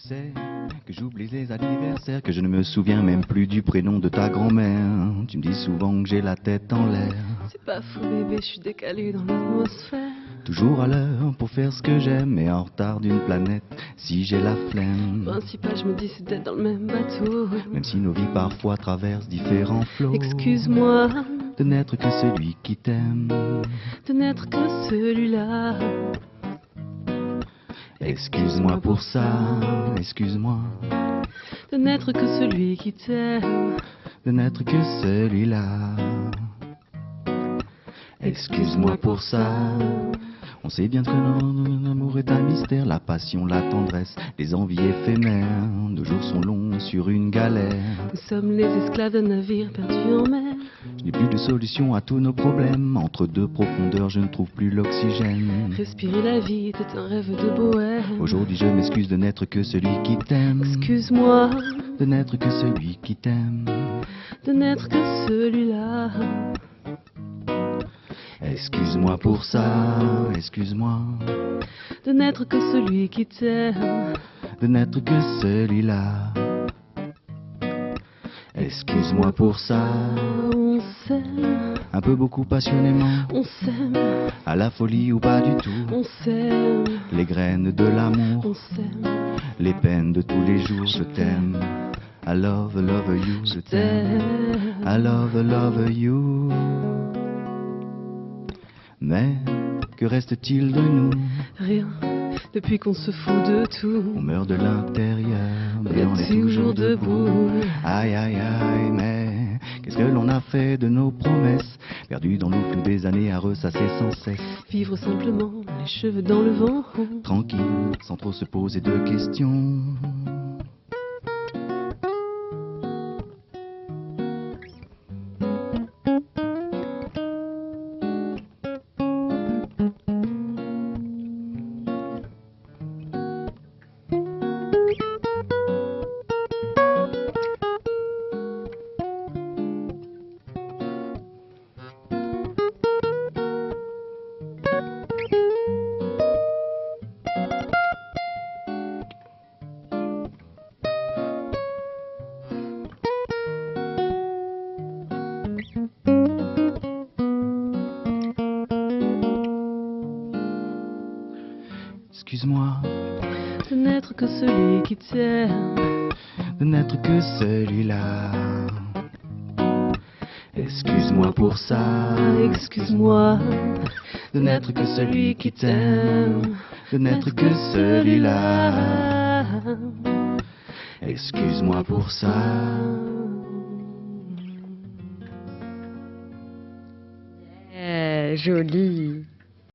sais que j'oublie les anniversaires, que je ne me souviens même plus du prénom de ta grand-mère. Tu me dis souvent que j'ai la tête en l'air. C'est pas fou bébé, je suis décalé dans l'atmosphère. Toujours à l'heure pour faire ce que j'aime, mais en retard d'une planète si j'ai la flemme. Principal, je me dis c'est d'être dans le même bateau. Même si nos vies parfois traversent différents flots. Excuse-moi de n'être que celui qui t'aime. de n'être que celui-là. Excuse-moi pour ça, excuse-moi de n'être que celui qui t'aime. de n'être que celui-là. Excuse-moi pour ça. On sait bien que l'amour est un mystère, la passion, la tendresse, les envies éphémères. Nos jours sont longs sur une galère. Nous sommes les esclaves d'un navire perdu en mer. Je n'ai plus de solution à tous nos problèmes. Entre deux profondeurs, je ne trouve plus l'oxygène. Respirer la vie était un rêve de bohème. Aujourd'hui, je m'excuse de n'être que celui qui t'aime. Excuse-moi de n'être que celui qui t'aime. de n'être que celui-là. Excuse-moi pour ça, excuse-moi de n'être que celui qui t'aime. de n'être que celui-là. Excuse-moi pour ça. On s'aime, Un peu beaucoup passionnément, on s'aime, à la folie ou pas du tout. on s'aime, Les graines de l'amour, on s'aime. les peines de tous les jours, je t'aime. I love you, je t'aime. I love you. Mais que reste-t-il de nous? Rien, depuis qu'on se fout de tout. On meurt de l'intérieur, mais Mais on est toujours debout. debout. Aïe aïe aïe, mais qu'est-ce que l'on a fait de nos promesses? Perdues dans le flou des années à ressasser sans cesse. Vivre simplement, les cheveux dans le vent. Tranquille, sans trop se poser de questions. Excuse-moi De n'être que celui qui t'aime. de n'être que celui-là. Excuse-moi pour ça, Excuse-moi de n'être que celui qui t'aime, de n'être que celui-là. Excuse-moi pour ça. Joli.